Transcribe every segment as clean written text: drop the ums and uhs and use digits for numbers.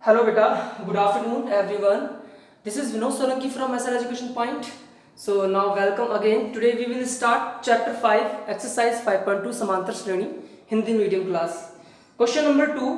Hello beta, good afternoon everyone. This is Vinod Solanki from SL Education Point. So now welcome again. Today we will start chapter 5 exercise 5.2 समांतर श्रेणी Hindi medium class. Question number 2.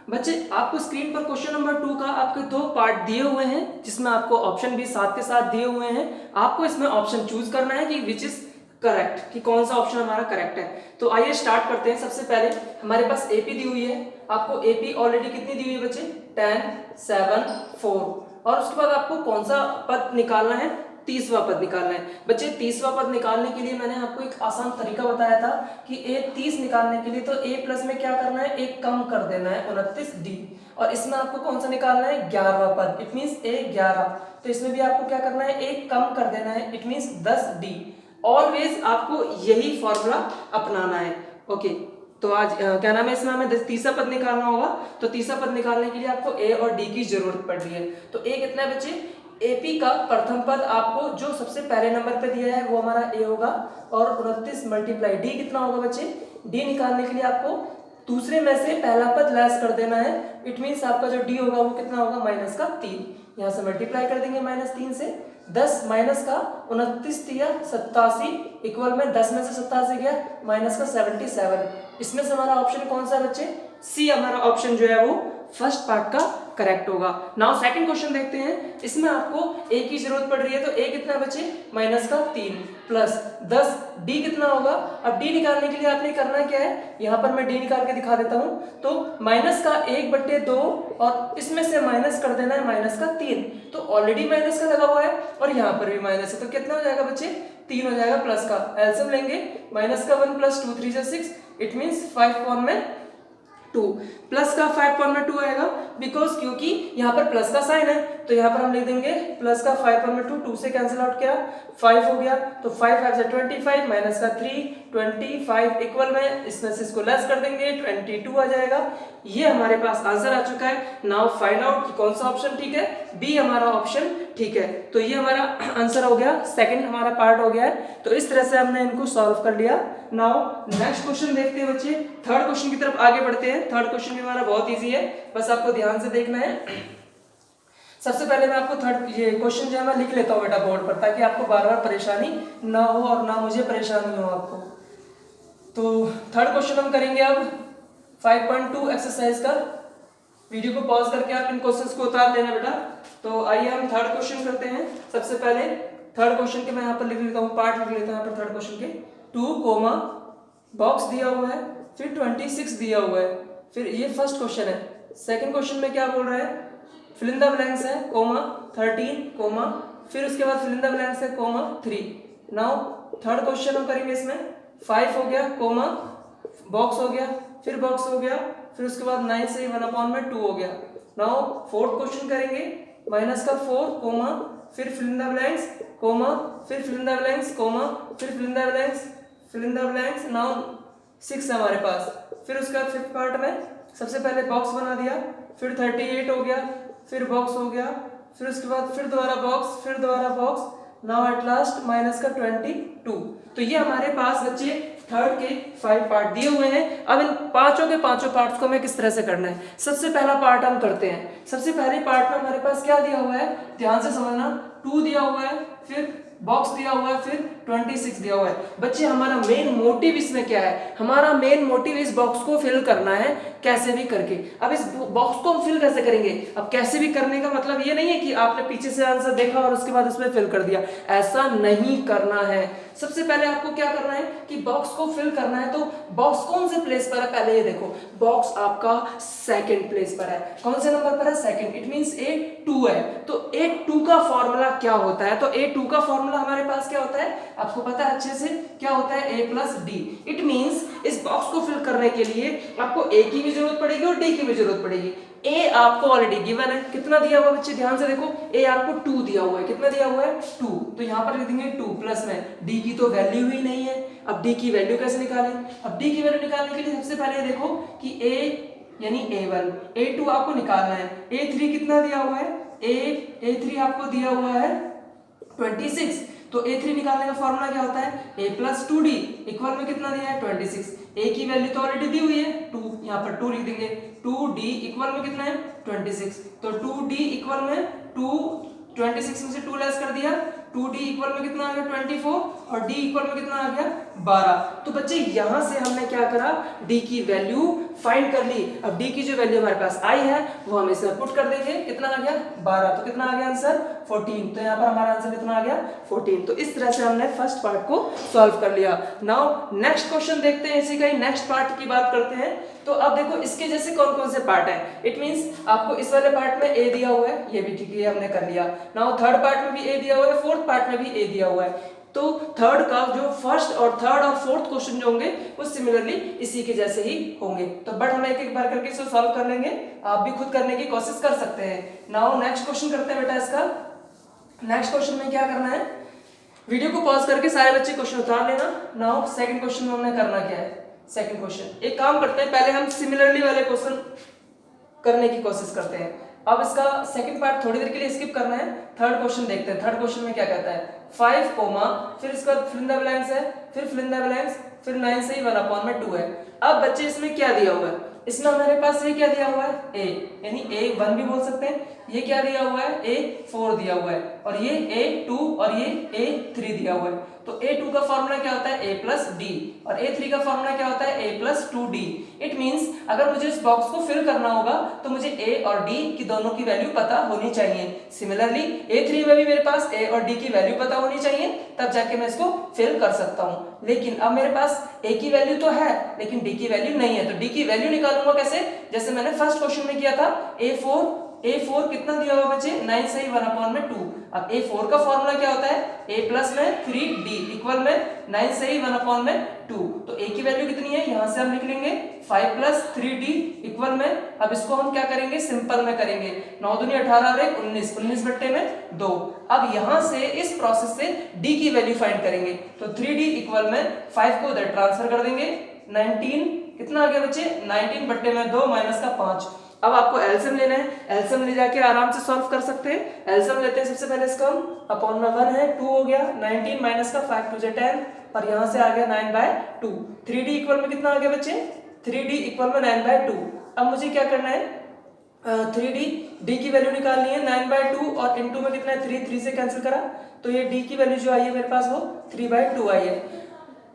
बच्चे आपको screen पर question number 2 का आपके दो part दिए हुए हैं जिसमें आपको ऑप्शन भी साथ के साथ दिए हुए हैं. आपको इसमें ऑप्शन चूज करना है कि विच इज करेक्ट, कि कौन सा ऑप्शन हमारा करेक्ट है. तो आइए स्टार्ट करते हैं. सबसे पहले हमारे पास एपी दी हुई है. आपको एपी ऑलरेडी कितनी दी हुई है बच्चे? 10, 7, 4. और उसके बाद आपको कौन सा पद निकालना है? 30वां पद निकालना है. बच्चे 30वां पद निकालने के लिए मैंने आपको एक आसान तरीका बताया था कि ए 30 निकालने के लिए तो ए प्लस में क्या करना है, एक कम कर देना है 29d. और इसमें आपको कौन सा निकालना है? 11वां पद. इट मीन्स ए 11. तो इसमें भी आपको क्या करना है, एक कम कर देना है. It means 10d. ऑलवेज आपको यही फॉर्मूला अपनाना है. ओके तो आज क्या नाम है, इसमें हमें तीसरा पद निकालना होगा. तो तीसरा पद निकालने के लिए आपको ए और डी की जरूरत पड़ रही है. तो ए कितना है बच्चे? एपी का प्रथम पद आपको जो सबसे पहले नंबर पे दिया है वो हमारा ए होगा. और 29 मल्टीप्लाई डी कितना होगा बच्चे? डी निकालने के लिए आपको दूसरे में से पहला पद लेस कर देना है. इट मीन्स आपका जो डी होगा वो कितना होगा? माइनस का 3. यहाँ से मल्टीप्लाई कर देंगे -3 से. 10 माइनस का 29 दिया 87 इक्वल में 10 में से 87 गया माइनस का 77. इसमें से हमारा ऑप्शन कौन सा है बच्चे? सी हमारा ऑप्शन जो है वो फर्स्ट पार्ट का करेक्ट होगा. नाउ सेकंड क्वेश्चन देखते हैं. इसमें आपको ए की जरूरत पड़ रही है. तो ए कितना बच्चे? माइनस का 3 प्लस 10 डी कितना होगा? अब डी निकालने के लिए आपने करना क्या है, यहाँ पर मैं डी निकाल के दिखा देता हूँ. तो माइनस का 1/2 और इसमें से माइनस कर देना है माइनस का 3. तो ऑलरेडी माइनस का लगा हुआ है और यहाँ पर भी माइनस है. तो कितना हो जाएगा बच्चे? 3 हो जाएगा. प्लस का एलसीएम लेंगे. माइनस का 1 प्लस 2 3 6. इट मीन्स 5 फॉर्म में 2 प्लस का 5 फॉर्म में 2 आएगा. बिकॉज क्योंकि यहाँ पर प्लस का साइन है तो यहाँ पर हम लिख देंगे प्लस का 5 फॉर्म में 2 से कैंसिल आउट किया 5 हो गया. तो 5 5 से 25 माइनस का 3 25 इक्वल में इसमें से इसको लेस कर देंगे 22 आ जाएगा. ये हमारे पास आंसर आ चुका है. नाउ फाइंड आउट कौन सा ऑप्शन ठीक है. बी हमारा ऑप्शन ठीक है. तो ये हमारा आंसर हो गया. सेकंड हमारा पार्ट हो गया है. तो इस तरह से हमने इनको सॉल्व कर लिया. नाउ नेक्स्ट क्वेश्चन देखते हैं बच्चे. थर्ड क्वेश्चन की तरफ आगे बढ़ते हैं. थर्ड क्वेश्चन भी हमारा बहुत इजी है, बस आपको ध्यान से देखना है. सबसे पहले मैं आपको थर्ड ये क्वेश्चन जो है मैं लिख लेता हूँ बेटा बोर्ड पर, ताकि आपको बार बार परेशानी ना हो और ना मुझे परेशानी हो आपको. तो थर्ड क्वेश्चन हम करेंगे अब 5.2 एक्सरसाइज का. वीडियो को पॉज करके आप इन क्वेश्चंस को उतार लेना बेटा. तो आइए हम थर्ड क्वेश्चन करते हैं. सबसे पहले थर्ड क्वेश्चन के मैं यहाँ पर लिख लेता हूँ, पार्ट लिख लेता हूँ यहाँ पर. थर्ड क्वेश्चन के 2 बॉक्स दिया हुआ है, फिर 26 दिया हुआ है. फिर ये फर्स्ट क्वेश्चन है. सेकंड क्वेश्चन में क्या बोल रहा है? फिल इन द ब्लैंक्स है 13 फिर उसके बाद फिल इन द ब्लैंक्स है 3. नाउ थर्ड क्वेश्चन हम करेंगे. इसमें 5 हो गया बॉक्स हो गया, फिर बॉक्स हो गया, फिर उसके बाद 9 से 1/2 हो गया. नाउ फोर्थ क्वेश्चन करेंगे. माइनस का 4 फिर फिल इन द ब्लैंक्स फिर फिल इन द ब्लैंक्स फिर fill in the blanks. Now 6 है हमारे पास. फिर उसके बाद फिफ्थ पार्ट में सबसे पहले बॉक्स बना दिया, फिर 38 हो गया, फिर बॉक्स हो गया, फिर उसके बाद फिर दोबारा box. Now at last minus का 22. तो ये हमारे पास बच्चे थर्ड के 5 पार्ट दिए हुए हैं. अब इन पांचों के पांचों पार्ट्स को हमें किस तरह से करना है. सबसे पहला पार्ट हम करते हैं. सबसे पहले पार्ट में हमारे पास क्या दिया हुआ है, ध्यान से समझना. 2 दिया हुआ है, फिर बॉक्स दिया हुआ है, फिर 26 दिया हुआ है. बच्चे हमारा मेन मोटिव इसमें क्या है? हमारा मेन मोटिव इस बॉक्स को फिल करना है कैसे भी करके. अब इस बॉक्स को हम फिल कैसे करेंगे? अब कैसे भी करने का मतलब ये नहीं है कि आपने पीछे से आंसर देखा और उसके बाद उसमें फिल कर दिया. ऐसा नहीं करना है. सबसे पहले आपको क्या करना है कि बॉक्स को फिल करना है. तो बॉक्स कौन से प्लेस पर है? पहले ये देखो, बॉक्स आपका सेकंड प्लेस पर है. कौन से नंबर पर है? सेकंड. इट मींस A2 है. तो A2 का फॉर्मूला क्या होता है? तो A2 का फॉर्मूला हमारे पास क्या होता है? आपको पता है अच्छे से क्या होता है? A plus D. It means इस बॉक्स को फिल करने के लिए आपको A की भी जरूरत पड़ेगी और D की भी जरूरत पड़ेगी. A आपको ऑलरेडी गिवन है. कितना दिया हुआ बच्चे? ध्यान से देखो, A आपको 2 दिया हुआ है. कितना दिया हुआ है? 2. तो यहाँ पर लिख देंगे 2 प्लस में D की तो वैल्यू ही नहीं है. अब D की वैल्यू कैसे निकालें? अब D की वैल्यू निकालने के लिए सबसे पहले देखो कि A यानी A1, A2 आपको निकालना है. A3 कितना दिया हुआ है? A3 आपको दिया हुआ है 26. तो A3 निकालने का फॉर्मूला क्या होता है? A प्लस 2D इक्वल में कितना दिया है? 26. A की वैल्यू तो ऑलरेडी दी हुई है 2, यहाँ पर 2 लिख देंगे. 2D इक्वल में कितना है? 26। तो 2d इक्वल में 26 में से 2 लेस कर दिया, 2d इक्वल में कितना आ गया 24 और d इक्वल में कितना आ गया 12। तो बच्चे यहां से हमने क्या करा, d की वैल्यू फाइंड कर ली। अब d की जो वैल्यू हमारे पास आई है वो हम इसमें पुट कर देंगे, कितना आ गया 12। तो कितना आ गया आंसर 14। तो यहाँ पर हमारा आंसर कितना आ गया 14। तो इस तरह से हमने फर्स्ट पार्ट को सॉल्व कर लिया। नाउ नेक्स्ट क्वेश्चन देखते हैं, इसी का ही नेक्स्ट पार्ट की बात करते हैं। तो अब देखो इसके जैसे कौन कौन से पार्ट है। इट मींस आपको इस वाले पार्ट में ए दिया हुआ है, ये भी ठीक है हमने कर लिया। नाउ थर्ड पार्ट में भी ए दिया हुआ है, फोर्थ पार्ट में भी ए दिया हुआ है। तो थर्ड का जो फर्स्ट और थर्ड और फोर्थ क्वेश्चन जो होंगे वो सिमिलरली इसी के जैसे ही होंगे। तो बट हम एक एक बार करके इसको सॉल्व कर लेंगे, आप भी खुद करने की कोशिश कर सकते हैं। नाउ नेक्स्ट क्वेश्चन करते हैं बेटा। इसका नेक्स्ट क्वेश्चन में क्या करना है, वीडियो को पॉज करके सारे बच्चे क्वेश्चन उतार लेना। नाउ सेकंड क्वेश्चन में हमने करना क्या है, सेकंड क्वेश्चन एक काम करते हैं, पहले हम सिमिलरली वाले क्वेश्चन करने की कोशिश करते हैं। अब इसका सेकंड पार्ट थोड़ी देर के लिए स्किप करना है, थर्ड क्वेश्चन देखते हैं। थर्ड क्वेश्चन में क्या कहता है, 5 कोमा फिर इसका फिल इन द ब्लैंक्स है, फिर फिल इन द ब्लैंक्स, फिर 9 से ही 1/2 है। अब बच्चे इसमें क्या दिया हुआ है, इसमें हमारे पास ये क्या दिया हुआ है a, यानी a1 भी बोल सकते हैं। ये क्या दिया हुआ है a4 दिया हुआ है, और ये a2 और ये a3 दिया हुआ है। तो a2 का फॉर्मूला क्या होता है a प्लस डी, और a3 का फॉर्मूला क्या होता है a plus 2d। It means अगर मुझे इस बॉक्स को फिल करना होगा तो मुझे a और d की दोनों की वैल्यू पता होनी चाहिए। सिमिलरली a3 में भी मेरे पास a और d की वैल्यू पता होनी चाहिए, तब जाके मैं इसको फिल कर सकता हूं। लेकिन अब मेरे पास a की वैल्यू तो है लेकिन d की वैल्यू नहीं है, तो d की वैल्यू निकालूंगा कैसे, जैसे मैंने फर्स्ट क्वेश्चन में किया था। a4 कितना दिया हुआ बच्चे 9 से ही 1/2। अब a4 का फॉर्मूला क्या होता है a प्लस में 3d इक्वल में 9 से ही 1/2। तो a की वैल्यू कितनी है, यहां से हम लिख लेंगे 5 प्लस 3d इक्वल में, अब इसको हम क्या करेंगे सिंपल में करेंगे, 9 दूनी 18 और 1 19, 19 बट्टे में 2। अब यहां से इस प्रोसेस से d की वैल्यू फाइंड करेंगे। तो 3d इक्वल में 5 को उधर ट्रांसफर कर देंगे, 19 कितना आ गया बच्चे 19 बट्टे में 2 माइनस का 5। अब आपको एलसीएम लेना है, एलसीएम ले जाके आराम से सॉल्व कर सकते हैं। एलसीएम लेते हैं सबसे पहले, इसका अपॉन में 1 है, 2 हो गया, 19 माइनस का 5 2 10, और यहां से आ गया 9/2। 3d इक्वल में कितना आ गया बच्चे 3d इक्वल में 9/2। अब मुझे क्या करना है 3d d की वैल्यू निकालनी है, 9/2 और इनटू में कितना है 3, 3 से कैंसिल करा तो ये d की वैल्यू जो आई है मेरे पास वो 3/2 आई है।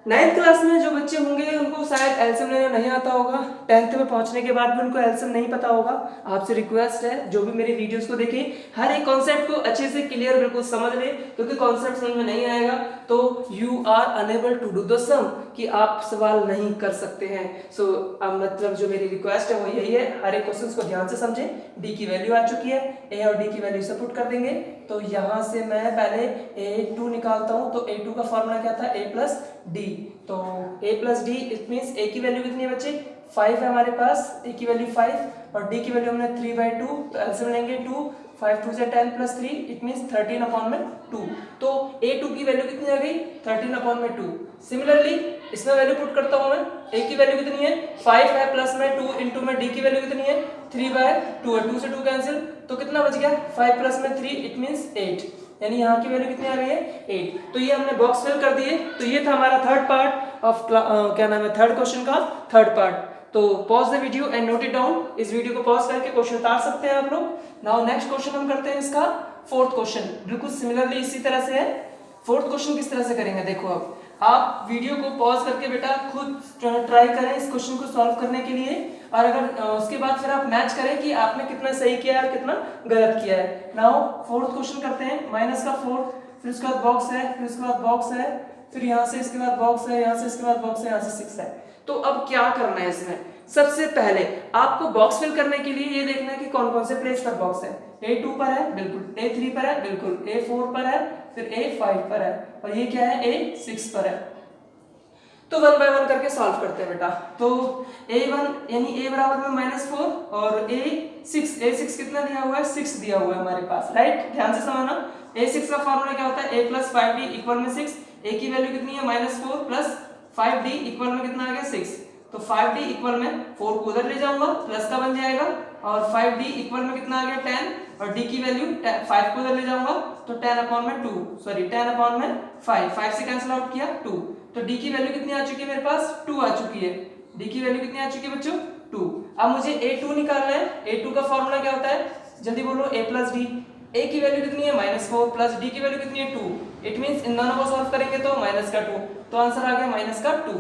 9th क्लास में जो बच्चे होंगे उनको शायद एलसीएम लेना नहीं आता होगा, 10th में पहुंचने के बाद भी उनको एलसीएम नहीं पता होगा। आपसे रिक्वेस्ट है जो भी मेरे वीडियोस को देखें हर एक कॉन्सेप्ट को अच्छे से क्लियर बिल्कुल समझ ले, क्योंकि कॉन्सेप्ट समझ में नहीं आएगा तो you are unable to do the sum, कि आप सवाल नहीं कर सकते हैं। सो मतलब जो मेरी रिक्वेस्ट है वो यही है, हर एक क्वेश्चन को ध्यान से समझें। डी की वैल्यू आ चुकी है, ए और डी की वैल्यू से पुट कर देंगे। तो यहाँ से मैं पहले a2 निकालता हूँ, तो a2 का फॉर्मूला क्या था a प्लस डी। तो a plus D it means a की वैल्यू कितनी है बच्चे 5 है हमारे पास, a की वैल्यू 5 और d की वैल्यू हमने 3/2, तो एलसीएम लेंगे 2, 5 2 से 10 प्लस 3 इट मीन्स 13/2। तो a2 की वैल्यू कितनी आ गई 13/2। सिमिलरली इसमें वैल्यू पुट करता हूँ मैं, a की वैल्यू कितनी है 5 है प्लस में 2 इंटू में d की वैल्यू कितनी है 3/2 है, 2 से 2 कैंसिल तो कितना बच गया 5 प्लस में 3 इट मीन्स 8, यानी यहाँ की वैल्यू कितनी आ गई है 8। तो ये हमने बॉक्स फिल कर दिए। तो ये था हमारा थर्ड पार्ट ऑफ क्या नाम है थर्ड क्वेश्चन का थर्ड पार्ट। तो pause the video and note it down, इस वीडियो को पॉज करके क्वेश्चन उतार सकते हैं आप लोग। नाउ नेक्स्ट क्वेश्चन हम करते हैं इसका फोर्थ क्वेश्चन, बिल्कुल सिमिलरली इसी तरह से है। फोर्थ क्वेश्चन किस तरह से करेंगे देखो, अब आप वीडियो को पॉज करके बेटा खुद ट्राई करें इस क्वेश्चन को सॉल्व करने के लिए, और अगर उसके बाद फिर आप मैच करें कि आपने कितना सही किया है और कितना गलत किया है। नाउ फोर्थ क्वेश्चन करते हैं, माइनस का 4, फिर उसके बाद बॉक्स है, फिर उसके बाद बॉक्स है, फिर यहाँ से इसके बाद बॉक्स है, यहाँ से इसके बाद बॉक्स है, यहाँ से 6 है। तो अब क्या करना है इसमें, सबसे पहले आपको बॉक्स फिल करने के लिए ये देखना है कि कौन कौन से प्लेस पर बॉक्स है। A2 पर है बिल्कुल, A3 पर है बिल्कुल, A4 पर है, फिर A5 पर है, और ये क्या है A6 पर है। तो 1 बाय 1 करके सॉल्व करते हैं बेटा। तो A1 यानी A बराबर में -4 और A6 कितना दिया हुआ है 6 दिया हुआ है हमारे पास, राइट, ध्यान से समझना। A6 का फॉर्मूला क्या होता है a प्लस 5d इक्वल में 6, a की वैल्यू कितनी है -4 प्लस 5d इक्वल में कितना आ गया 6। तो 5d इक्वल में 4 को उधर ले जाऊंगा प्लस का बन जाएगा, और 5d इक्वल में कितना आ गया 10, और d की वैल्यू 5 को उधर ले जाऊंगा तो 10/5 से कैंसिल आउट किया 2। तो d की वैल्यू कितनी आ चुकी है मेरे पास 2 आ चुकी है, d की वैल्यू कितनी आ चुकी है बच्चों 2। अब मुझे A2 निकालना है। A2 का फॉर्मूला क्या होता है, जल्दी बोलो, A प्लस डी। A की वैल्यू कितनी है -4 प्लस D की वैल्यू कितनी है 2। इट मींस इन दोनों को सॉल्व करेंगे तो -2, तो आंसर आ गया -2।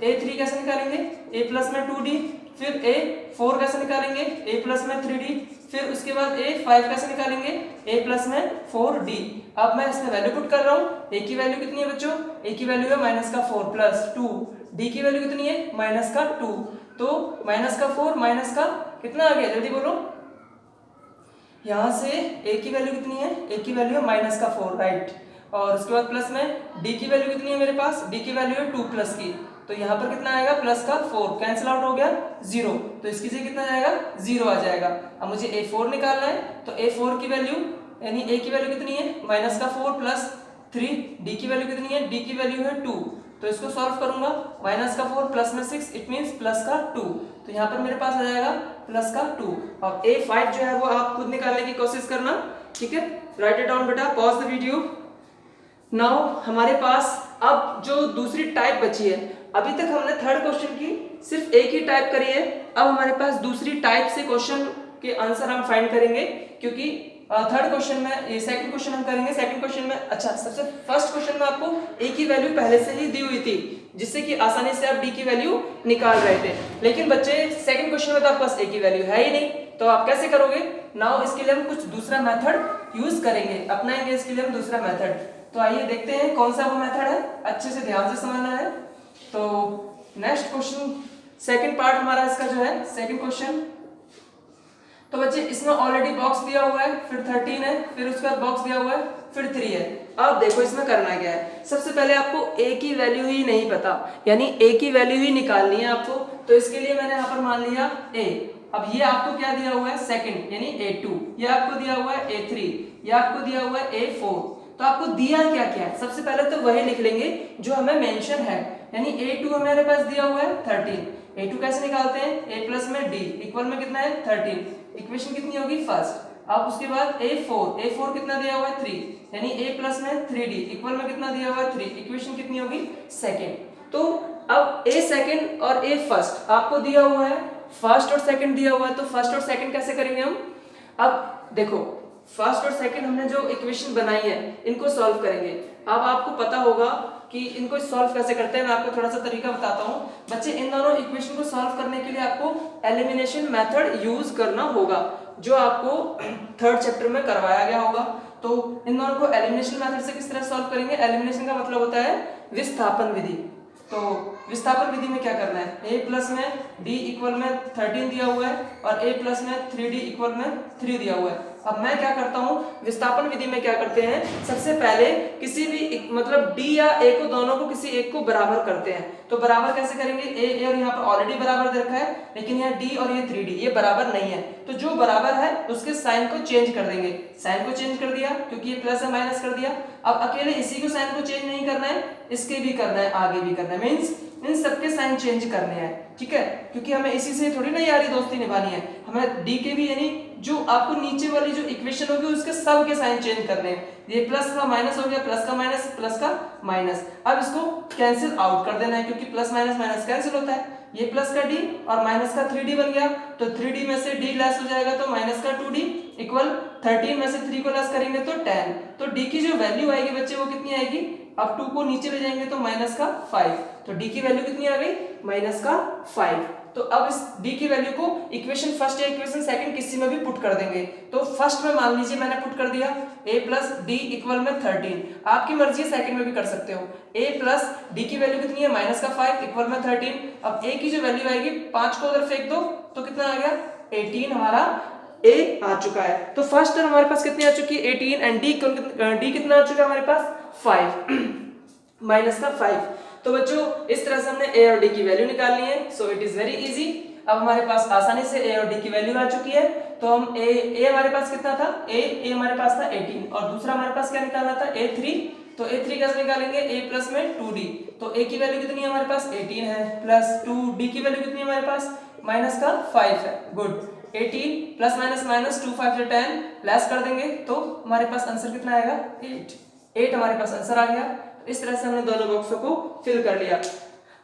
A3 कैसे निकालेंगे, A प्लस में 2D, फिर A4 कैसे निकालेंगे, A प्लस में 3D, फिर उसके बाद A5 कैसे निकालेंगे, A प्लस में 4D। अब मैं इसमें वैल्यू पुट कर रहा हूँ। A की वैल्यू कितनी है बच्चों, A की वैल्यू है -4 प्लस 2, D की वैल्यू कितनी है -2, तो -4 माइनस का कितना आ गया, जल्दी बोलो। यहाँ से A की वैल्यू कितनी है, A की वैल्यू है -4, राइट। और उसके बाद प्लस में D की वैल्यू कितनी है मेरे पास, D की वैल्यू है 2 प्लस की, तो यहाँ पर कितना आएगा प्लस का 4, कैंसिल आउट हो गया 0, तो इसकी जगह कितना जाएगा 0 आ जाएगा। अब मुझे A4 निकालना है, तो A4 की वैल्यू यानी A की वैल्यू कितनी है -4 प्लस 3, D की वैल्यू कितनी है, D की वैल्यू है 2, तो इसको सॉल्व करूंगा, -4 प्लस में 6, इट मींस प्लस का 2, तो यहाँ पर मेरे पास आ जाएगा प्लस का 2। और A5 जो है वो आप खुद निकालने की कोशिश करना, ठीक है। राइट इट डाउन बेटा, पॉज द वीडियो। नाउ हमारे पास अब जो दूसरी टाइप बची है, अभी तक हमने थर्ड क्वेश्चन की सिर्फ एक ही टाइप करी है, अब हमारे पास दूसरी टाइप से क्वेश्चन के आंसर हम फाइंड करेंगे, क्योंकि थर्ड क्वेश्चन में, ये सेकंड क्वेश्चन हम करेंगे। सेकंड क्वेश्चन में, अच्छा सबसे फर्स्ट क्वेश्चन में आपको A की वैल्यू पहले से ही दी हुई थी, जिससे कि आसानी से आप D की वैल्यू निकाल रहे थे, लेकिन बच्चे सेकंड क्वेश्चन में तो आपके पास A की वैल्यू है ही नहीं, तो आप कैसे करोगे। नाउ इसके लिए हम कुछ दूसरा मेथड यूज करेंगे, अपनाएंगे इसके लिए हम दूसरा मेथड। तो आइए देखते हैं कौन सा वो मेथड है, अच्छे से ध्यान से समझना है। तो नेक्स्ट क्वेश्चन, सेकंड पार्ट हमारा इसका जो है सेकंड क्वेश्चन, तो बच्चे इसमें ऑलरेडी बॉक्स दिया हुआ है, फिर 13 है, फिर उसके बाद बॉक्स दिया हुआ है, फिर 3 है। अब देखो इसमें करना क्या है, सबसे पहले आपको A की वैल्यू ही नहीं पता, यानी A की वैल्यू ही निकालनी है आपको, तो इसके लिए मैंने यहाँ पर मान लिया A। अब ये आपको क्या दिया हुआ है सेकंड यानी A2, ये आपको दिया हुआ है A3, ये आपको दिया हुआ है A4, तो आपको दिया क्या क्या है, सबसे पहले तो वही लिख लेंगे जो हमें मेंशन है, यानी A2 हमारे पास दिया हुआ है 13। A2 कैसे निकालते हैं, A प्लस में D इक्वल में कितना है 13, इक्वेशन कितनी होगी फर्स्ट। अब उसके बाद A4 कितना दिया हुआ है 3, यानी A प्लस में 3D इक्वल में कितना दिया हुआ है 3, इक्वेशन कितनी होगी सेकंड। तो अब A सेकंड और A फर्स्ट आपको दिया हुआ है, फर्स्ट और सेकंड दिया हुआ है, तो फर्स्ट और सेकंड कैसे करेंगे हम। अब देखो फर्स्ट और सेकंड हमने जो इक्वेशन बनाई है इनको सॉल्व करेंगे। अब आपको पता होगा कि इनको सॉल्व कैसे करते हैं, मैं आपको थोड़ा सा तरीका बताता हूँ बच्चे। इन दोनों इक्वेशन को सॉल्व करने के लिए आपको एलिमिनेशन मेथड यूज करना होगा, जो आपको थर्ड चैप्टर में करवाया गया होगा। तो इन दोनों को एलिमिनेशन मेथड से किस तरह सॉल्व करेंगे, एलिमिनेशन का मतलब होता है विस्थापन विधि। तो विस्थापन विधि में क्या करना है, A प्लस में D इक्वल में 13 दिया हुआ है और A प्लस में 3D इक्वल में 3 दिया हुआ है। अब मैं क्या करता हूँ, विस्थापन विधि में क्या करते हैं, सबसे पहले किसी भी मतलब D या A को, दोनों को किसी एक को बराबर करते हैं। तो बराबर कैसे करेंगे, A और यहाँ पर ऑलरेडी बराबर दे रखा है, लेकिन यहाँ D और ये 3D ये बराबर नहीं है, तो जो बराबर है उसके साइन को चेंज कर देंगे। साइन को चेंज कर दिया क्योंकि ये प्लस है, माइनस कर दिया। अब अकेले इसी को साइन को चेंज नहीं करना है, इसके भी करना है, आगे भी करना है, मींस इन सबके साइन चेंज करने हैं, ठीक है। क्योंकि हमें इसी से थोड़ी ना यारी दोस्ती निभानी है, हमें D के भी यानी जो आपको नीचे वाली जो इक्वेशन होगी उसके सब के साइन चेंज करने हैं। ये प्लस का माइनस हो गया, प्लस का माइनस, प्लस का माइनस। अब इसको कैंसिल आउट कर देना है, क्योंकि प्लस माइनस माइनस कैंसिल होता है। ये प्लस का D और माइनस का 3D बन गया, तो 3D में से D लेस हो जाएगा, तो माइनस का 2D इक्वल 13 में से 3 को लेस करेंगे तो 10। तो D की जो वैल्यू आएगी बच्चे वो कितनी आएगी, अब 2 को नीचे ले जाएंगे तो माइनस का 5, तो D की वैल्यू कितनी आ गई, माइनस का 5। तो अब इस D की वैल्यू को इक्वेशन फर्स्ट या इक्वेशन सेकंड किसी में भी पुट कर देंगे। तो फर्स्ट में मान लीजिए मैंने पुट कर दिया A प्लस D इक्वल में 13, आपकी मर्जी है सेकंड में भी कर सकते हो। A प्लस D की वैल्यू कितनी है, माइनस का 5 इक्वल में 13। अब A की जो वैल्यू आएगी 5 को उधर फेंक दो तो कितना आ गया 18, हमारा A आ चुका है। तो फर्स्ट टर्म हमारे पास कितनी आ चुकी है 18, एंड D कितना आ चुका है हमारे पास 5 माइनस का 5। तो बच्चों इस तरह से हमने A और D की वैल्यू निकालनी है, so it is very easy. अब हमारे पास आसानी से A और D की वैल्यू आ चुकी है, तो हम A हमारे पास कितना था, A हमारे पास था 18, और दूसरा हमारे पास क्या निकालना था A3। तो A3 कैसे निकालेंगे, A प्लस में 2D, तो A की वैल्यू कितनी है हमारे पास 18 है, प्लस 2D की वैल्यू कितनी है हमारे पास माइनस का 5 है। गुड, 18 प्लस माइनस माइनस 2 5 से 10 लेस कर देंगे तो हमारे पास आंसर कितना आएगा 8 हमारे पास आंसर आ गया। इस तरह से हमने दोनों बॉक्सों को फिल कर लिया।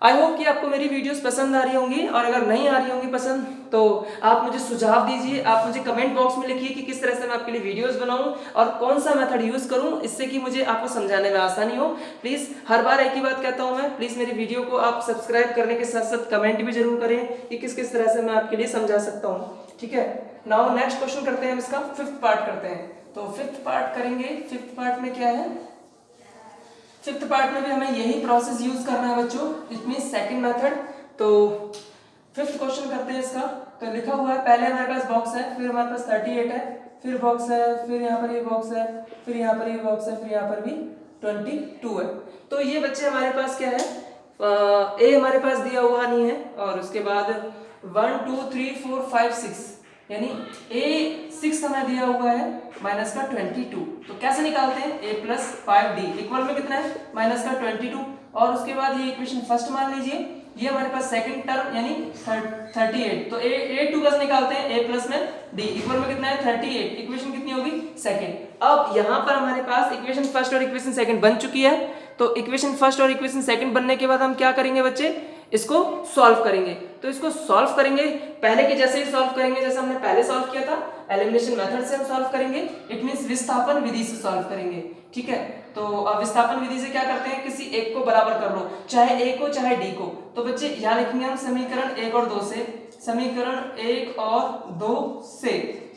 आई होप कि आपको मेरी वीडियोस पसंद आ रही होंगी, और अगर नहीं आ रही होंगी पसंद तो आप मुझे सुझाव दीजिए, आप मुझे कमेंट बॉक्स में लिखिए कि किस तरह से मैं आपके लिए वीडियोस बनाऊं और कौन सा मेथड यूज करूं, इससे कि मुझे आपको समझाने में आसानी हो। प्लीज हर बार एक ही बात कहता हूं मैं, प्लीज मेरी वीडियो को आप सब्सक्राइब करने के साथ साथ कमेंट भी जरूर करें कि किस किस तरह से मैं आपके लिए समझा सकता हूँ। ठीक है, नाउ नेक्स्ट क्वेश्चन करते हैं, हम इसका फिफ्थ पार्ट करते हैं। तो फिफ्थ पार्ट करेंगे। फिफ्थ पार्ट में क्या है, फिफ्थ पार्ट में भी हमें यही प्रोसेस यूज करना है बच्चों, इट मीन सेकंड मेथड। तो फिफ्थ क्वेश्चन करते हैं इसका। तो लिखा हुआ है, पहले हमारे पास बॉक्स है, फिर हमारे पास 38 है, फिर बॉक्स है, फिर यहाँ पर ये बॉक्स है, फिर यहाँ पर ये बॉक्स है, फिर यहाँ पर भी 22 है। तो ये बच्चे हमारे पास क्या है, ए हमारे पास दिया हुआ नहीं है, और उसके बाद 1 2 3 4 5 6 यानी ए 6 हमें दिया हुआ है माइनस का 22। तो कैसे निकालते हैं, ए प्लस 5d इक्वल में कितना है माइनस का 22, और उसके बाद ये इक्वेशन फर्स्ट मान लीजिए, ये हमारे पास सेकंड टर्म यानी 38। तो ए टू प्लस निकालते हैं, ए प्लस में डी इक्वल में कितना है 38, इक्वेशन कितनी होगी सेकंड। अब यहाँ पर हमारे पास इक्वेशन फर्स्ट और इक्वेशन सेकंड बन चुकी है। तो इक्वेशन फर्स्ट और इक्वेशन सेकंड बनने के बाद हम क्या करेंगे बच्चे, इसको सॉल्व करेंगे। तो इसको सॉल्व करेंगे पहले के जैसे ही सॉल्व करेंगे जैसे हमने पहले सॉल्व किया था, एलिमिनेशन मेथड से हम सॉल्व करेंगे, इट मींस विस्थापन विधि से सॉल्व करेंगे। ठीक है, तो विस्थापन विधि से क्या करते हैं, किसी एक को बराबर कर लो, चाहे ए को चाहे डी को। तो बच्चे यहाँ लिखेंगे हम समीकरण 1 और 2 से, समीकरण 1 और 2 से।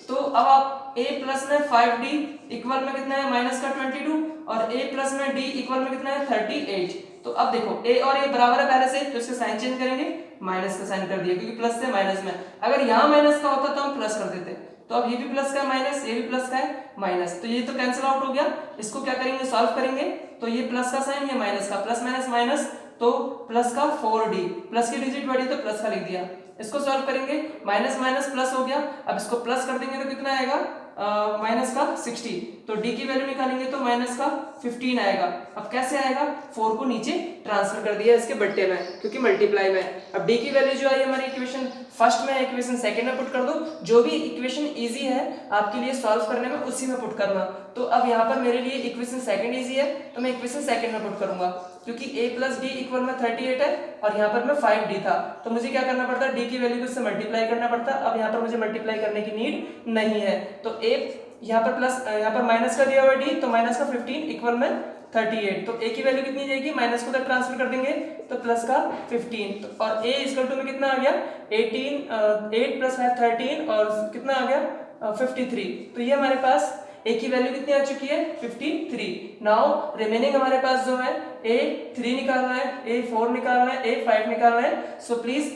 तो अब आप a प्लस में 5d इक्वल में कितना है माइनस का 22, और a प्लस में d इक्वल में कितना है 38। तो अब देखो a और a बराबर है पहले से, तो इसका साइन चेंज करेंगे, माइनस का साइन कर दिया क्योंकि प्लस से माइनस में, अगर यहाँ माइनस का होता तो हम प्लस कर देते। तो अब ये भी प्लस का माइनस, ये भी प्लस का है माइनस, तो ये तो कैंसिल आउट हो गया। इसको क्या करेंगे, सॉल्व करेंगे। तो ये प्लस का साइन, ये माइनस का, प्लस माइनस माइनस, तो प्लस का 4d, प्लस की डिजिट बढ़ी तो प्लस का लिख दिया। इसको सॉल्व करेंगे, माइनस माइनस प्लस हो गया, अब इसको प्लस कर देंगे तो कितना आएगा माइनस का 60। तो d की वैल्यू निकालेंगे तो माइनस का 15 आएगा। अब कैसे आएगा, 4 को नीचे ट्रांसफर कर दिया इसके बट्टे में क्योंकि मल्टीप्लाई में। अब d की वैल्यू जो आई हमारी इक्वेशन फर्स्ट में, इक्वेशन सेकंड में पुट कर दो। जो भी इक्वेशन इजी है आपके लिए सॉल्व करने में उसी में पुट करना। तो अब यहाँ पर मेरे लिए इक्वेशन सेकंड इजी है, तो मैं इक्वेशन सेकंड में पुट करूंगा क्योंकि a प्लस डी इक्वल में 38 है और यहाँ पर में 5d था। तो मुझे क्या करना पड़ता है, d की वैल्यू को इससे मल्टीप्लाई करना पड़ता। अब यहाँ पर मुझे मल्टीप्लाई करने की नीड नहीं है। तो a यहाँ पर प्लस, यहाँ पर माइनस का दिया हुआ d, तो माइनस का 15 इक्वल में 38। तो a की वैल्यू कितनी जाएगी, माइनस को उधर ट्रांसफर कर देंगे तो प्लस का 15। तो और a इक्वल टू में कितना आ गया 18, 8 प्लस 5 13, और कितना आ गया 53। तो ये हमारे पास a की वैल्यू कितनी आ चुकी है 53। नाउ रिमेनिंग हमारे पास जो है a 3 निकालना है, a 4 निकालना है, a 5 निकालना है। सो प्लीज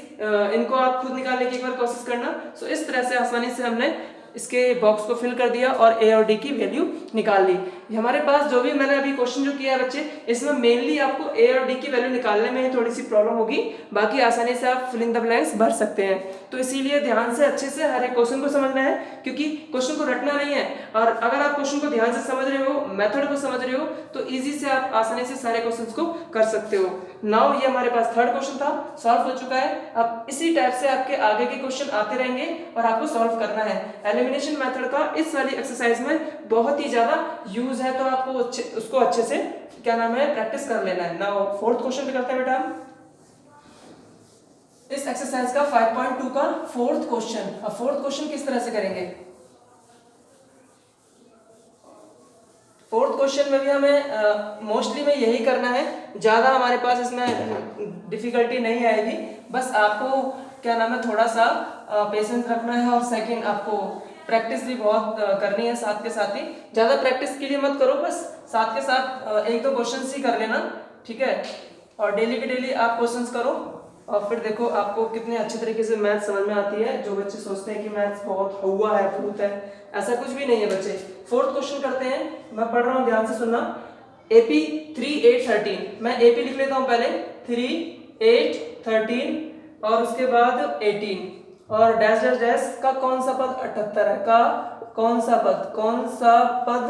इनको आप खुद निकालने की एक बार कोशिश करना। सो इस तरह से आसानी से हमने इसके बॉक्स को फिल कर दिया और a और d की वैल्यू निकाल ली। हमारे पास जो भी मैंने अभी क्वेश्चन जो किया है बच्चे, इसमें मेनली आपको a और d की वैल्यू निकालने में थोड़ी सी प्रॉब्लम होगी, बाकी आसानी से आप फिल इन द ब्लैंक्स भर सकते हैं। तो इसीलिए ध्यान से अच्छे से हर एक क्वेश्चन को समझना है क्योंकि क्वेश्चन को रटना नहीं है। और अगर आप क्वेश्चन को ध्यान से समझ रहे हो, मेथड को समझ रहे हो, तो इजी से आप आसानी से सारे क्वेश्चंस को कर सकते हो। नाउ ये हमारे पास थर्ड क्वेश्चन था, सॉल्व हो चुका है। अब इसी टाइप से आपके आगे के क्वेश्चन आते रहेंगे और आपको सॉल्व करना है। एलिमिनेशन मेथड का इस वाली एक्सरसाइज में बहुत ही ज्यादा यूज है, तो आपको उसको अच्छे से क्या नाम है प्रैक्टिस कर लेना है। नाउ फोर्थ क्वेश्चन पे करते हैं बेटा हम इस एक्सरसाइज का 5.2 का फोर्थ क्वेश्चन। अब फोर्थ क्वेश्चन किस तरह से करेंगे, फोर्थ क्वेश्चन में भी हमें मोस्टली में यही करना है, ज्यादा हमारे पास इसमें डिफिकल्टी नहीं आएगी। बस आपको क्या नाम है थोड़ा सा पेशेंस रखना है, और सेकंड आपको प्रैक्टिस भी बहुत करनी है साथ के साथ ही। ज्यादा प्रैक्टिस के लिए मत करो, बस साथ के साथ एक दो क्वेश्चंस ही कर लेना, ठीक है। और डेली के डेली आप क्वेश्चंस करो और फिर देखो आपको कितने अच्छे तरीके से मैथ समझ में आती है। जो बच्चे सोचते हैं कि मैथ्स बहुत हुआ है भूत है, ऐसा कुछ भी नहीं है बच्चे। फोर्थ क्वेश्चन करते हैं, मैं पढ़ रहा हूँ ध्यान से सुनना। AP 3 8 13, मैं AP लिख लेता हूँ पहले, 3 8 13 और उसके बाद 18 और डैश डैश डैश का कौन सा पद 78 है, का कौन सा पद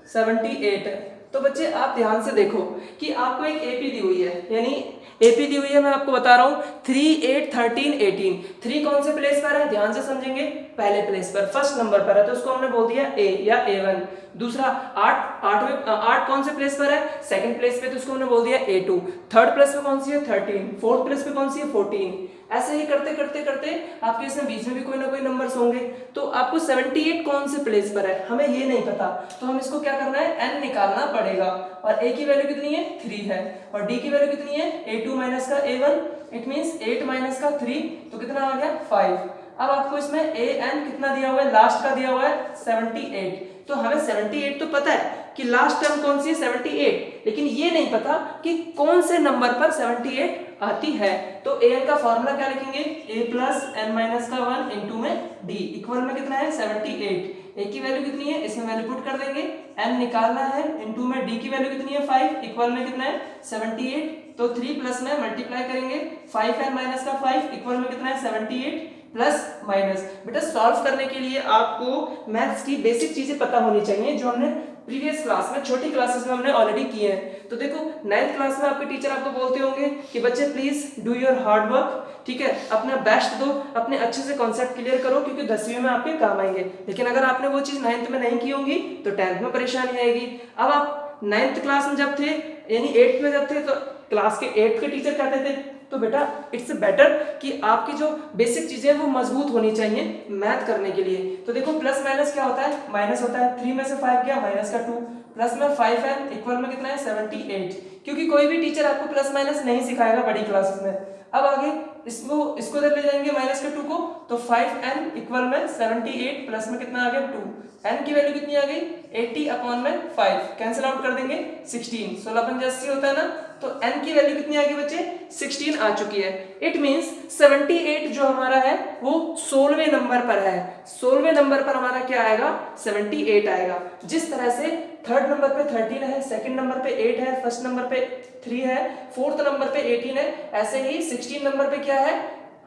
78 है। तो बच्चे आप ध्यान से देखो कि आपको एक AP दी हुई है, यानी AP दी हुई है, मैं आपको बता रहा हूं 3 8 13 18। 3 कौन से प्लेस पर है, ध्यान से समझेंगे, पहले प्लेस पर फर्स्ट नंबर पर है, तो उसको हमने बोल दिया A या A1। दूसरा 8 कौन से प्लेस पर है, सेकंड प्लेस पे, तो उसको हमने बोल दिया A2। थर्ड प्लेस पे कौन सी है 13, फोर्थ प्लेस पे कौन सी है 14। ऐसे ही करते करते करते आपके इसमें बीच में भी कोई ना कोई नंबर्स होंगे। तो आपको 78 कौन से प्लेस पर है हमें ये नहीं पता, तो हम इसको क्या करना है, n निकालना पड़ेगा। और a की वैल्यू कितनी है, 3 है, और d की वैल्यू कितनी है, a2 माइनस का a1, इट मींस 8 माइनस का 3, तो कितना आ गया 5। अब आपको इसमें an कितना दिया हुआ है, लास्ट का दिया हुआ है 78, तो हमें 78 तो पता है कि लास्ट टर्म कौन सी है 78, लेकिन ये नहीं पता कि कौन से नंबर पर 78 आती है। तो an का फॉर्मूला क्या लिखेंगे, a प्लस n माइनस का 1 इंटू में d इक्वल में कितना है 78। a की वैल्यू कितनी है, इसमें वैल्यू पुट कर देंगे, n निकालना है, इंटू में d की वैल्यू कितनी है 5 इक्वल में कितना है 78, तो 3 प्लस में मल्टीप्लाई करेंगे 5n माइनस का 5 इक्वल में कितना है 78 प्लस माइनस। बेटा सॉल्व करने के लिए आपको मैथ्स की बेसिक चीजें पता होनी चाहिए जो हमने प्रीवियस क्लास में छोटी क्लासेस में हमने ऑलरेडी किए हैं। तो देखो 9th क्लास में आपके टीचर आपको बोलते होंगे कि बच्चे please do your hard work, ठीक है, अपना बेस्ट दो, अपने अच्छे से कॉन्सेप्ट क्लियर करो क्योंकि 10वीं में आपके काम आएंगे। लेकिन अगर आपने वो चीज 9th में नहीं की होंगी तो 10th में परेशानी आएगी। अब आप 9th क्लास में जब थे यानी 8th में जब थे तो क्लास के 8th के टीचर कहते थे तो बेटा इट्स बेटर कि आपकी जो बेसिक चीजें वो मजबूत होनी चाहिए मैथ करने के लिए। तो देखो प्लस माइनस क्या होता है, माइनस होता है, 3 में से 5 गया माइनस का 2, प्लस में 5n इक्वल में कितना है 78, क्योंकि कोई भी टीचर आपको प्लस माइनस नहीं सिखाएगा बड़ी क्लासेस में। अब आगे इसको इधर ले जाएंगे माइनस के 2 को, तो 5n इक्वल में 78 प्लस में कितना आ गया 2, n की वैल्यू कितनी आ गई 80 अपॉन में 5, कैंसिल आउट कर देंगे 16, 16 पंजे 80 होता है ना, तो n की वैल्यू कितनी आ गई बच्चे 16 आ चुकी है। इट मींस 78 जो हमारा है वो 16वें नंबर पर है, 16वें नंबर पर हमारा क्या आएगा 78 आएगा। जिस तरह से थर्ड नंबर पे 13 है, सेकंड नंबर पे 8 है, फर्स्ट नंबर पे 3 है, फोर्थ नंबर पे 18 है, ऐसे ही 16 नंबर पे क्या है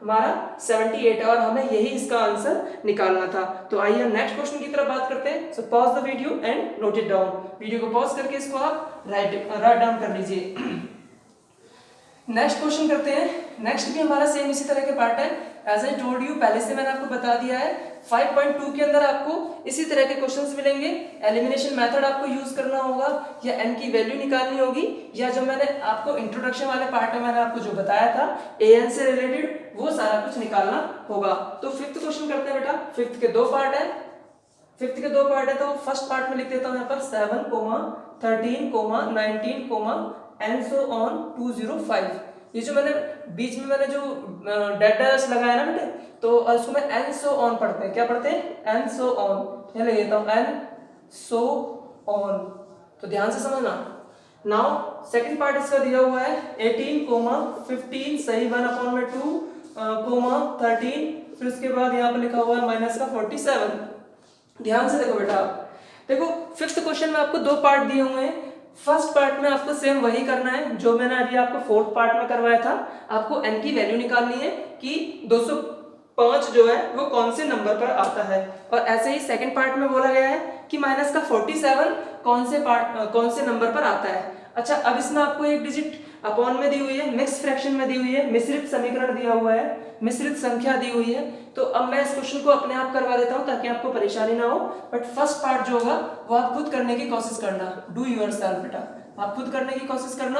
हमारा 78 है, और हमें यही इसका आंसर निकालना था। तो आइए हम नेक्स्ट क्वेश्चन की तरफ बात करते हैं। So pause the video and note it down, video को पॉज करके इसको आप राइट डाउन कर लीजिए। नेक्स्ट क्वेश्चन करते हैं। नेक्स्ट भी हमारा सेम इसी तरह के पार्ट है, एज आई टोल्ड यू पहले से मैंने आपको बता दिया है 5.2 के अंदर आपको इसी तरह के क्वेश्चंस मिलेंगे। एलिमिनेशन मेथड आपको यूज करना होगा, या n की वैल्यू निकालनी होगी, या जो मैंने आपको इंट्रोडक्शन वाले पार्ट में मैंने आपको जो बताया था an से रिलेटेड वो सारा कुछ निकालना होगा। तो फिफ्थ क्वेश्चन करते हैं बेटा। फिफ्थ के दो पार्ट है, तो फर्स्ट पार्ट में लिख देता हूं यहाँ पर 7, 13, 19, एंड सो ऑन 205। ये जो मैंने बीच में मैंने जो डेटा लगाया ना बेटे, तो उसको मैं एंड सो ऑन पढ़ते हैं, क्या पढ़ते हैं एंड सो ऑन, ये ले लेता हूं एंड सो ऑन, तो ध्यान से समझना। नाउ सेकंड पार्ट इसका दिया हुआ है 18, 15 सही 1/2, 13, फिर उसके बाद यहाँ पर लिखा हुआ है माइनस का 47। ध्यान से देखो बेटा, देखो फिफ्थ क्वेश्चन में आपको दो पार्ट दिए हुए हैं। फर्स्ट पार्ट में आपको सेम वही करना है जो मैंने अभी आपको फोर्थ पार्ट में करवाया था, आपको n की वैल्यू निकालनी है कि 205 जो है वो कौन से नंबर पर आता है। और ऐसे ही सेकंड पार्ट में बोला गया है कि माइनस का 47 कौन से नंबर पर आता है। अच्छा, अब इसमें आपको एक डिजिट अपॉन में दी हुई है, मिक्स फ्रैक्शन में दी हुई है, मिश्रित समीकरण दिया हुआ है, मिश्रित संख्या दी हुई है। तो अब मैं इस क्वेश्चन को अपने आप करवा देता हूं ताकि आपको परेशानी ना हो, बट फर्स्ट पार्ट जो होगा वो आप खुद करने की कोशिश करना, डू योरसेल्फ बेटा, आप खुद करने की कोशिश करना।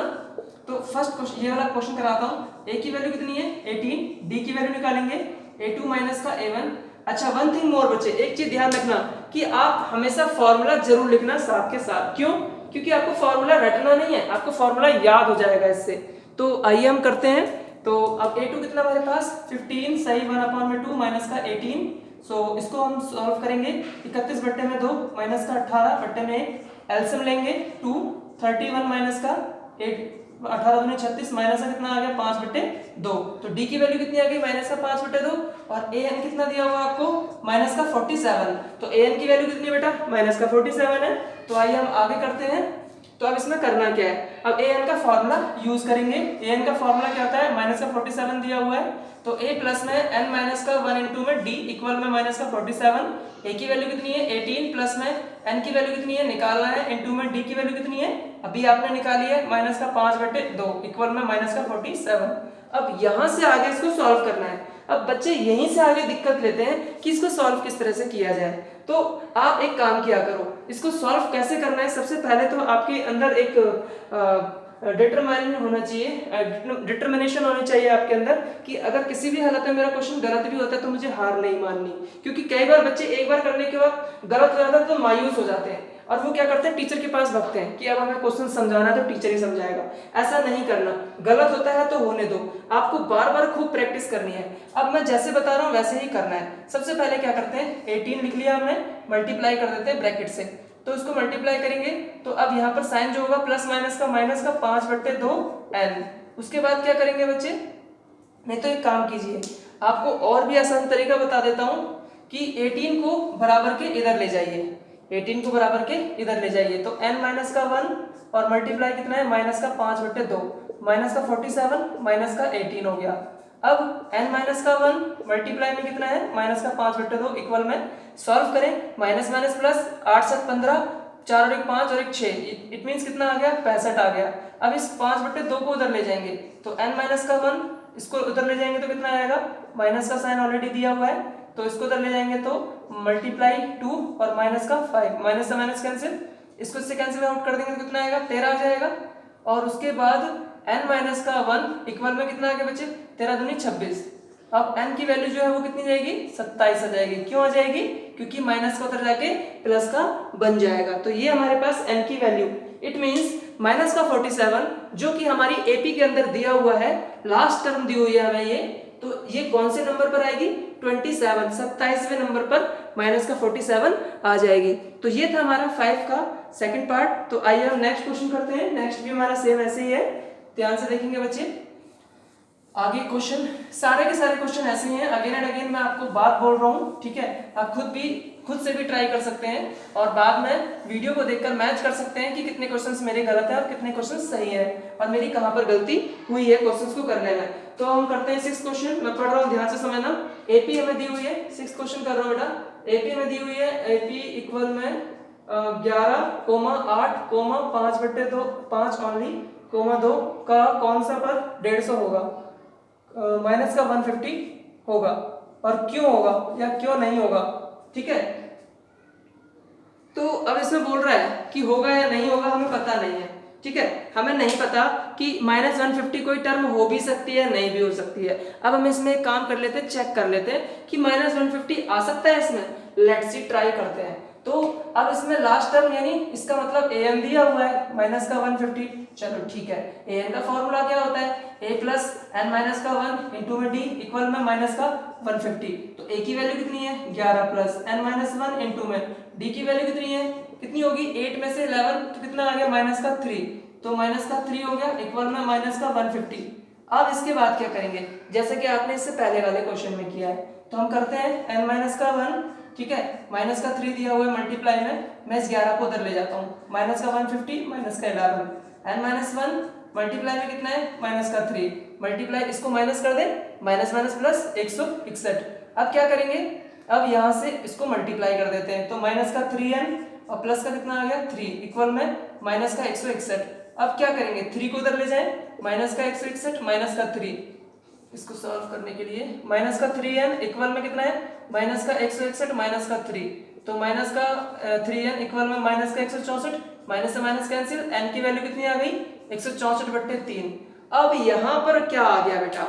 तो फर्स्ट क्वेश्चन ये वाला क्वेश्चन कराता हूं। a की वैल्यू कितनी है 18, d की वैल्यू निकालेंगे a2 माइनस का a1। अच्छा, वन थिंग मोर बच्चे, एक चीज ध्यान रखना कि आप हमेशा फॉर्मूला जरूर लिखना साथ के साथ। क्यों? क्योंकि आपको फॉर्मूला रटना नहीं है, आपको फॉर्मूला याद हो जाएगा इससे। तो आइए हम करते हैं। तो अब a2 कितना हमारे पास 15 सही 1/2 माइनस का 18। सो इसको हम सॉल्व करेंगे 31/2 माइनस का 18/1 एलसीएम लेंगे 2, 31 माइनस का 8, 18 दूनी 36 माइनस का कितना आ गया 5/2। तो d की वैल्यू कितनी आ गई माइनस का 5/2, और an कितना दिया हुआ आपको माइनस का 47। तो an की वैल्यू कितनी बेटा माइनस का 47 है। तो आइए हम आगे करते हैं। तो अब इसमें करना क्या है, अब an का फॉर्मूला यूज करेंगे। an का फॉर्मूला क्या होता है, माइनस का 47 दिया हुआ है, तो a प्लस में n माइनस का 1 इंटू में d इक्वल में माइनस का 47। a की वैल्यू कितनी है 18 प्लस में n की वैल्यू कितनी है निकालना है, इंटू में d की वैल्यू कितनी है अभी आपने निकाली है माइनस का 5/2 इक्वल में माइनस का 47। अब यहां से आगे इसको सॉल्व करना है। अब बच्चे यहीं से आगे दिक्कत लेते हैं कि इसको सॉल्व किस तरह से किया जाए। तो आप एक काम किया करो, इसको सॉल्व कैसे करना है। सबसे पहले तो आपके अंदर एक डिटरमाइन होना चाहिए, डिटरमिनेशन होनी चाहिए आपके अंदर कि अगर किसी भी हालत में मेरा क्वेश्चन गलत भी होता है तो मुझे हार नहीं माननी। क्योंकि कई बार बच्चे एक बार करने के बाद गलत हो जाता है तो मायूस हो जाते हैं और वो क्या करते हैं, टीचर के पास भागते हैं कि अब हमें क्वेश्चन समझाना है तो टीचर ही समझाएगा। ऐसा नहीं करना, गलत होता है तो होने दो, आपको बार बार खूब प्रैक्टिस करनी है। अब मैं जैसे बता रहा हूँ वैसे ही करना है। सबसे पहले क्या करते हैं, 18 लिख लिया हमने, मल्टीप्लाई कर देते हैं ब्रैकेट से, तो इसको मल्टीप्लाई करेंगे तो अब यहाँ पर साइन जो होगा प्लस माइनस का 5/2 n। उसके बाद क्या करेंगे बच्चे, नहीं तो एक काम कीजिए, आपको और भी आसान तरीका बता देता हूँ कि 18 को बराबर के इधर ले जाइए, 18 को बराबर के इधर ले जाइए तो n-1 और मल्टीप्लाई कितना है -5/2, -47 -18 हो गया। अब n-1 मल्टीप्लाई में कितना है -5/2 इक्वल में सॉल्व करें, माइनस माइनस प्लस 8 7 15, 4 और 1 5 और 1 6, इट मीन्स कितना आ गया 65 आ गया। अब इस 5/2 को उधर ले जाएंगे तो n-1 इसको उधर ले जाएंगे तो कितना आएगा, माइनस का साइन ऑलरेडी दिया हुआ है तो इसको उधर ले जाएंगे तो मल्टीप्लाई 2 और -5, माइनस से माइनस कैंसिल, इसको इससे कैंसिल आउट कर देंगे तो कितना आएगा 13 आ जाएगा। और उसके बाद n-1 इक्वल में कितना आ गया बच्चे 13 दूनी 26। अब n की वैल्यू जो है वो कितनी जाएगी 27 आ जाएगी। क्यों आ जाएगी, क्योंकि माइनस का उधर जाके प्लस का बन जाएगा। तो ये हमारे पास n की वैल्यू, इट मींस -47 जो कि हमारी एपी के अंदर दिया हुआ है, लास्ट टर्म दी हुई है हमें ये, तो ये कौन से नंबर पर आएगी 27वें नंबर पर -47 आ जाएगी। तो ये था हमारा 5 का सेकंड पार्ट। तो आइए हम नेक्स्ट क्वेश्चन करते हैं। नेक्स्ट भी हमारा सेम ऐसे ही है, ध्यान से देखेंगे बच्चे। आगे क्वेश्चन सारे के सारे क्वेश्चन ऐसे ही हैं, अगेन एंड अगेन मैं आपको बात बोल रहा हूँ, ठीक है। आप खुद से भी ट्राई कर सकते हैं और बाद में वीडियो को देखकर मैच कर सकते हैं कि कितने क्वेश्चंस मेरे गलत हैं और कितने क्वेश्चंस सही हैं और मेरी कहाँ पर गलती हुई है क्वेश्चंस को करने में। तो हम करते हैं 6 क्वेश्चन, मैं पढ़ रहा हूँ, ध्यान से समझना। एपी हमें दी हुई है, 6 क्वेश्चन कर रहा हूँ बेटा। एपी हमें दी हुई है, एपी इक्वल में 11, 8, 5/2, 5 ओनली, 2 का कौन सा पर 150 होगा, माइनस का 150 होगा, और क्यों होगा या क्यों नहीं होगा, ठीक है। तो अब इसमें बोल रहा है कि होगा या नहीं होगा, हमें पता नहीं है, ठीक है। हमें नहीं पता कि -150 कोई टर्म हो भी सकती है नहीं भी हो सकती है। अब हम इसमें एक काम कर लेते हैं, चेक कर लेते हैं कि -150 आ सकता है इसमें, लेट्स सी ट्राई करते हैं। तो अब इसमें लास्ट टर्म यानी इसका मतलब an दिया हुआ है -150, चलो ठीक है। an का फॉर्मूला क्या होता है, a प्लस n-1 इंटू में d इक्वल में -150। तो a की वैल्यू कितनी है 11 प्लस n-1 इंटू में d की वैल्यू कितनी है, कितनी होगी 8 में से 11 तो कितना आ गया -3, तो -3 हो गया इक्वल में -150। अब इसके बाद क्या करेंगे, जैसे कि आपने इससे पहले वाले क्वेश्चन में किया है, तो हम करते हैं n-1, ठीक है, -3 दिया हुआ है मल्टीप्लाई में, मैं इस 11 को उधर ले जाता हूँ, -150 -11, n-1 मल्टीप्लाई में कितना है -3, मल्टीप्लाई इसको माइनस कर दे, माइनस माइनस प्लस 161। अब क्या करेंगे, अब यहाँ से इसको मल्टीप्लाई कर देते हैं, तो -3n और प्लस का कितना आ गया 3 इक्वल में -161। अब क्या करेंगे, 3 को उधर ले जाएं, -161 -3, इसको सॉल्व करने के लिए -3n इक्वल में कितना है -161 -3, तो -3n इक्वल में -164, माइनस से माइनस कैंसिल, n की वैल्यू कितनी आ गई 164/3। अब यहाँ पर क्या आ गया बेटा,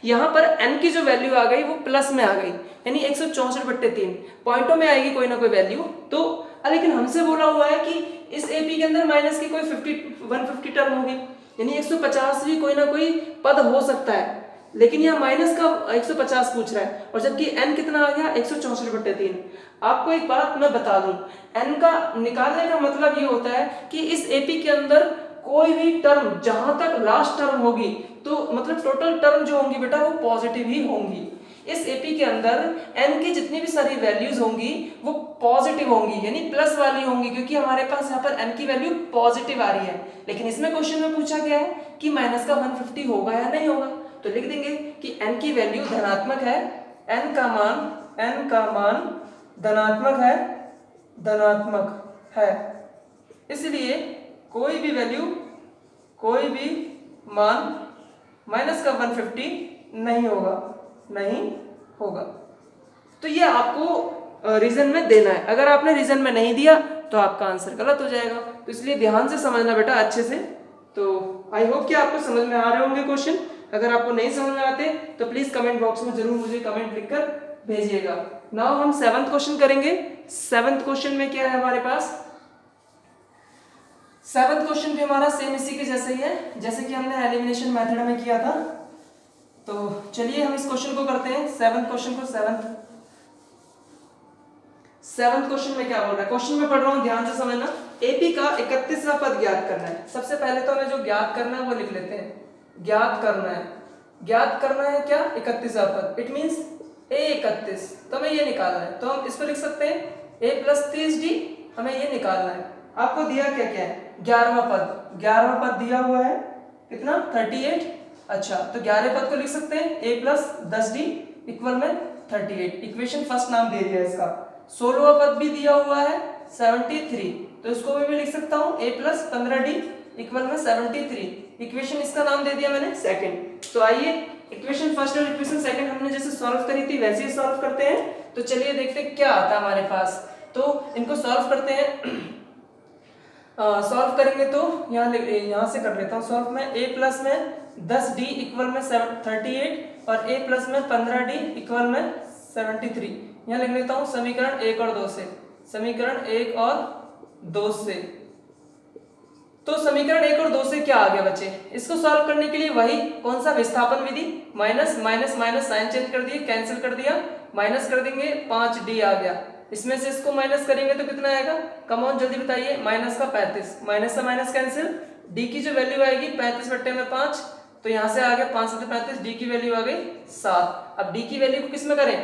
यहाँ पर n की जो वैल्यू आ गई वो प्लस में आ गई, यानी 164/3 पॉइंटों में आएगी कोई ना कोई वैल्यू। तो लेकिन हमसे बोला हुआ है कि इस एपी के अंदर माइनस की कोई 150 टर्म होगी, यानी 150 भी कोई ना कोई पद हो सकता है, लेकिन यहाँ माइनस का 150 पूछ रहा है और जबकि n कितना आ गया 164/3। आपको एक बात मैं बता दूं, n का निकालने का मतलब ये होता है कि इस एपी के अंदर कोई भी टर्म जहां तक लास्ट टर्म होगी, तो मतलब टोटल टर्म जो होंगी बेटा वो पॉजिटिव ही होंगी। इस एपी के अंदर n की जितनी भी सारी वैल्यूज होंगी वो पॉजिटिव होंगी, यानी प्लस वाली होंगी, क्योंकि हमारे पास यहाँ पर n की वैल्यू पॉजिटिव आ रही है। लेकिन इसमें क्वेश्चन में पूछा गया है कि माइनस का 150 होगा या नहीं होगा, तो लिख देंगे कि n की वैल्यू धनात्मक है, n का मान धनात्मक है, इसलिए कोई भी वैल्यू, कोई भी मान माइनस का 150 नहीं होगा। तो ये आपको रीजन में देना है, अगर आपने रीजन में नहीं दिया तो आपका आंसर गलत हो जाएगा। तो इसलिए ध्यान से समझना बेटा अच्छे से। तो आई होप कि आपको समझ में आ रहे होंगे क्वेश्चन। अगर आपको नहीं समझ में आते तो प्लीज कमेंट बॉक्स में जरूर मुझे कमेंट लिखकर भेजिएगा। नाउ हम 7th क्वेश्चन करेंगे। 7th क्वेश्चन में क्या है हमारे पास, 7th क्वेश्चन भी हमारा सेम इसी के जैसे ही है जैसे कि हमने एलिमिनेशन मेथड में किया था। तो चलिए हम इस क्वेश्चन को करते हैं, 7th क्वेश्चन को। 7th क्वेश्चन में क्या बोल रहा है, क्वेश्चन में पढ़ रहा हूं, ध्यान से समझना। एपी का 31वां पद ज्ञात करना है। सबसे पहले तो हमें जो ज्ञात करना है वो लिख लेते हैं। ज्ञात करना है, ज्ञात करना है क्या, 31वां पद, इट मींस A31, तो हमें ये निकालना है। तो हम इसको लिख सकते हैं A + 30D, हमें ये निकालना है। आपको दिया क्या क्या है, 11वां पद, 11वां पद दिया हुआ है कितना, 38। अच्छा, तो 11वें पद को लिख सकते हैं A + 10D = 38, इक्वेशन फर्स्ट नाम दे दिया इसका। 16वां पद भी दिया हुआ है 73, तो इसको भी मैं लिख सकता हूँ A + 15D = 73, इक्वेशन इसका नाम दे दिया मैंने सेकंड। तो आइए इक्वेशन फर्स्ट और इक्वेशन सेकंड हमने जैसे सॉल्व करी थी वैसे ही सॉल्व करते हैं। तो चलिए देखते हैं क्या आता है हमारे पास। तो इनको सॉल्व करते हैं। सॉल्व करेंगे तो यहाँ से कर लेता हूँ सॉल्व में। A + में 10D = 38 और A + में 15D = 73, यहाँ लिख लेता हूँ समीकरण 1 और 2 से। समीकरण 1 और 2 से, तो समीकरण 1 और 2 से क्या आ गया बच्चे, इसको सॉल्व करने के लिए वही कौन सा, विस्थापन विधि। Minus minus minus sign change कर दिए, कैंसिल कर दिया, माइनस कर देंगे 5D आ गया। इसमें से इसको माइनस करेंगे तो कितना आएगा, कम ऑन जल्दी बताइए, माइनस का 35, माइनस से माइनस कैंसिल, डी की जो वैल्यू आएगी 35/5, तो यहाँ से आ गया 5 × 35, डी की वैल्यू आ गई 7। अब डी की वैल्यू को किस में करें,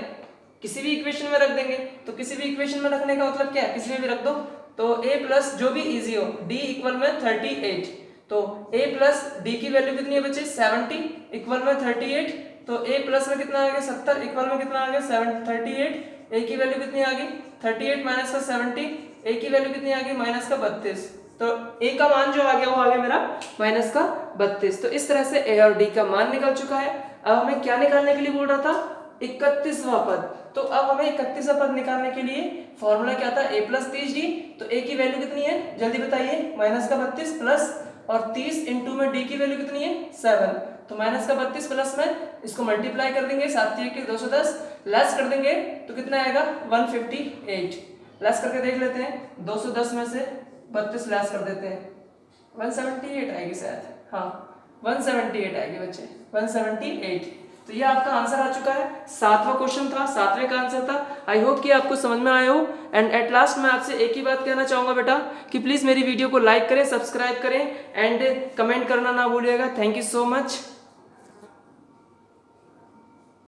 किसी भी इक्वेशन में रख देंगे। तो किसी भी इक्वेशन में रखने का मतलब क्या है, किसी में भी रख दो। तो A + जो भी इजी हो, D = 38, तो A + D की वैल्यू कितनी है बच्चे, 70 = 38, तो A + में कितना आ गया 70 = कितना आ गया 38, A की वैल्यू कितनी आ गई 38 - का 70, A की वैल्यू कितनी आ गई -32, तो A का मान जो आ गया वो आ गया मेरा -32। तो इस तरह से A और D का मान निकल चुका है। अब हमें क्या निकालने के लिए बोल रहा था, 31वां पद। तो अब हमें 31वां पद निकालने के लिए फॉर्मूला क्या था, A + 30D, तो A की वैल्यू कितनी है जल्दी बताइए, -32 प्लस और 30 × में D की वैल्यू कितनी है 7, तो -32 प्लस में इसको मल्टीप्लाई कर देंगे, 7 × 3 = 210, लेस कर देंगे तो कितना आएगा 158। लेस करके देख लेते हैं, 210 में से 32 लेस कर देते हैं, 178 आएगी शायद, हाँ 178 आएगी बच्चे, 178। तो ये आपका आंसर आ चुका है। 7वां क्वेश्चन था, 7वें का आंसर था। आई होप कि आपको समझ में आया हो। एंड एट लास्ट मैं आपसे एक ही बात कहना चाहूंगा बेटा कि प्लीज मेरी वीडियो को लाइक करें, सब्सक्राइब करें एंड कमेंट करना ना भूलिएगा। Thank you so much.